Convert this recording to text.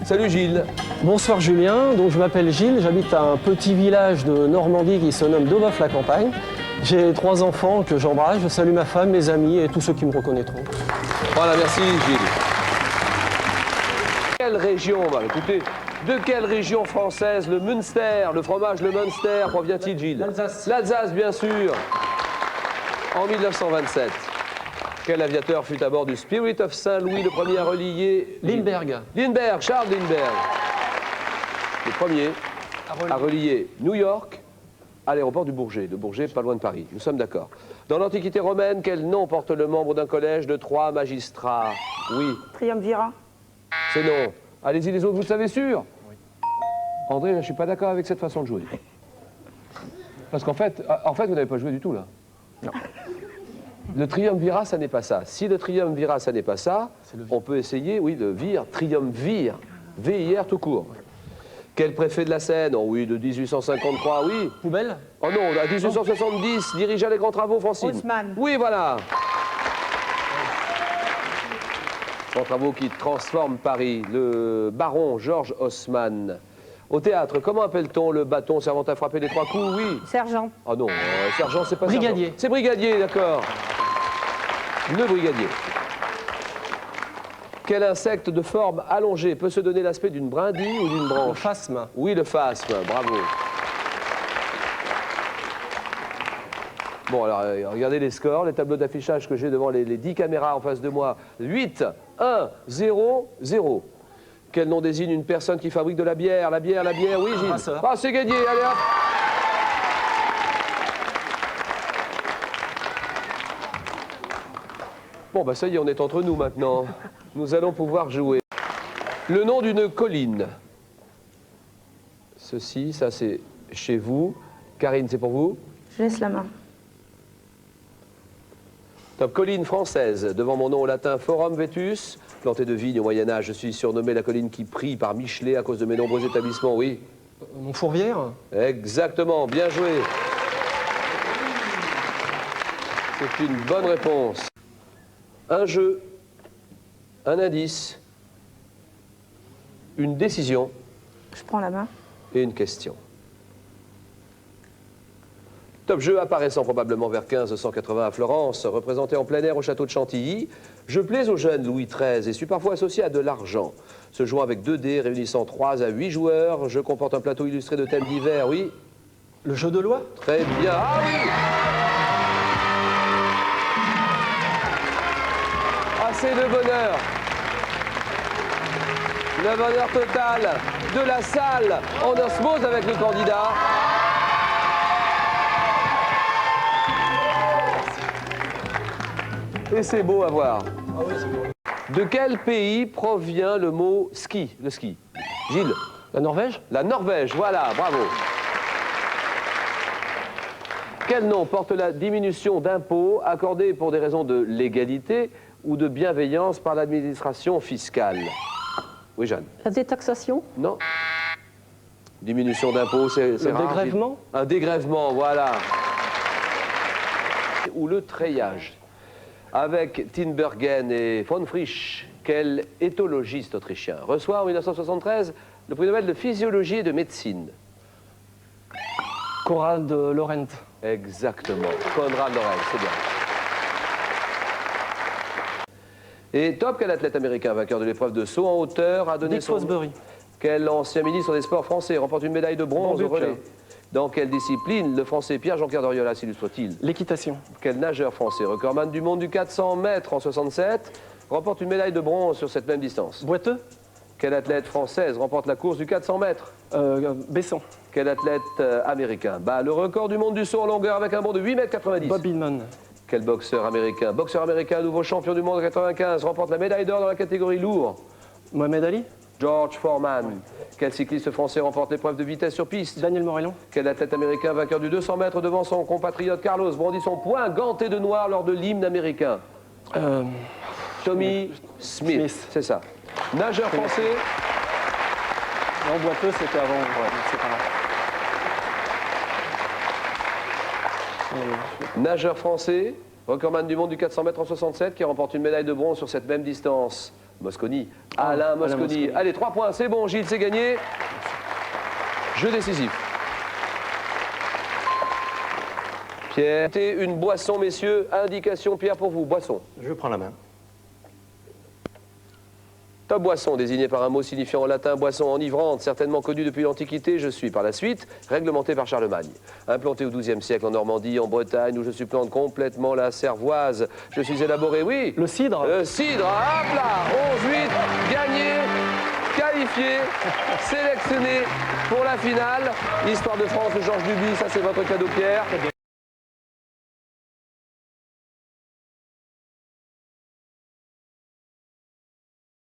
Salut Gilles. Bonsoir Julien, donc je m'appelle Gilles, j'habite à un petit village de Normandie qui se nomme Doboeuf-la-Campagne. J'ai 3 enfants que j'embrasse, je salue ma femme, mes amis et tous ceux qui me reconnaîtront. Voilà, merci Gilles. Quelle région, bah, écoutez, de quelle région française le Münster, le fromage le Münster provient-il Gilles? L'Alsace. L'Alsace, bien sûr. En 1927. Quel aviateur fut à bord du Spirit of Saint-Louis, le premier à relier... Lindbergh. Lindbergh, Charles Lindbergh. Le premier à relier New York à l'aéroport du Bourget. Le Bourget, pas loin de Paris. Nous sommes d'accord. Dans l'Antiquité romaine, quel nom porte le membre d'un collège de 3 magistrats? Oui. Triumvirat. C'est non. Allez-y les autres, vous le savez sûr? Oui. André, je ne suis pas d'accord avec cette façon de jouer. Parce qu'en fait, vous n'avez pas joué du tout, là. Non. Le triumvirat, ça n'est pas ça. Si le triumvirat, ça n'est pas ça, on peut essayer, oui, de vire, triumvir, VIR tout court. Quel préfet de la Seine? Oh oui, de 1853, oui. Poubelle? Oh non, à 1870, dirigea les grands travaux, Francine. Haussmann. Oui, voilà. Grands travaux qui transforment Paris. Le baron Georges Haussmann. Au théâtre, comment appelle-t-on le bâton servant à frapper les 3 coups? Oui. Sergent. Oh non, sergent, c'est pas Brigadier. sergent. C'est brigadier, d'accord. Le brigadier. Quel insecte de forme allongée peut se donner l'aspect d'une brindille ou d'une Le branche? phasme. Oui, le phasme, bravo. Bon, alors, regardez les scores, les tableaux d'affichage que j'ai devant les 10 caméras en face de moi. 8, 1, 0, 0. Quel nom désigne une personne qui fabrique de la bière? La bière, oui, Gilles. Brasseur. Ah, c'est gagné, allez hop. Bon, bah ça y est, on est entre nous maintenant. Nous allons pouvoir jouer. Le nom d'une colline. Ceci, ça c'est chez vous. Karine, c'est pour vous? Je laisse la main. Top colline française. Devant mon nom au latin, Forum Vetus. Plantée de vignes au Moyen-Âge, je suis surnommé la colline qui prie par Michelet à cause de mes nombreux établissements, oui. Montfourvière? Exactement, bien joué. C'est une bonne réponse. Un jeu, un indice, une décision Je prends la main. et une question. Top jeu apparaissant probablement vers 1580 à Florence, représenté en plein air au château de Chantilly. Je plais au jeune Louis XIII et suis parfois associé à de l'argent. Se jouant avec 2 dés réunissant 3 à 8 joueurs, je comporte un plateau illustré de thèmes divers, oui. Le jeu de loi? Très bien. Ah oui! Assez de bonheur. Le bonheur total de la salle en osmose avec le candidat. Et c'est beau à voir. Ah oui, c'est beau. De quel pays provient le mot ski? Le ski. Gilles? La Norvège? La Norvège, voilà, bravo. Quel nom porte la diminution d'impôts accordée pour des raisons de légalité ou de bienveillance par l'administration fiscale? Oui, Jeanne? La détaxation. Non. Diminution d'impôts, c'est Le rare. dégrèvement? Un dégrèvement, voilà. Ou le treillage. Avec Tinbergen et von Frisch, quel éthologiste autrichien reçoit en 1973 le prix Nobel de physiologie et de médecine? Konrad Lorenz. Exactement. Konrad Lorenz, c'est bien. Et top, quel athlète américain vainqueur de l'épreuve de saut en hauteur a donné Dick son... Fosbury. Quel ancien ministre des Sports français remporte une médaille de bronze au Bambuc. relais? Dans quelle discipline le français Pierre-Jean-Pierre Doriol s'illustre-t-il? L'équitation. Quel nageur français, recordman du monde du 400 mètres en 67, remporte une médaille de bronze sur cette même distance? Boiteux? Quelle athlète française remporte la course du 400 mètres? Besson. Quel athlète américain bat le record du monde du saut en longueur avec un bond de 8,90 m? Bob Hillman. Quel boxeur américain, nouveau champion du monde en 95, remporte la médaille d'or dans la catégorie lourd? Mohamed Ali. George Foreman. Quel cycliste français remporte l'épreuve de vitesse sur piste? Daniel Morellon. Quel athlète américain vainqueur du 200 mètres devant son compatriote Carlos brandit son poing ganté de noir lors de l'hymne américain? Tommy Smith. C'est ça. Nageur français. Non, Boiteux, c'était avant. Ouais, c'est pas grave. Nageur français, recordman du monde du 400 mètres en 67, qui remporte une médaille de bronze sur cette même distance. Mosconi. Alain Mosconi. Mosconi. Allez, 3 points, c'est bon, Gilles, c'est gagné. Jeu décisif. Pierre, une boisson, messieurs. Indication, Pierre, pour vous. Boisson. Je prends la main. Top boisson, désigné par un mot signifiant en latin boisson enivrante, certainement connue depuis l'Antiquité, je suis par la suite réglementé par Charlemagne. Implanté au XIIe siècle en Normandie, en Bretagne, où je supplante complètement la cervoise. Je suis élaboré, oui. Le cidre. Le cidre, hop là, 11-8, gagné, qualifié, sélectionné pour la finale. Histoire de France, Georges Duby, ça c'est votre cadeau, Pierre.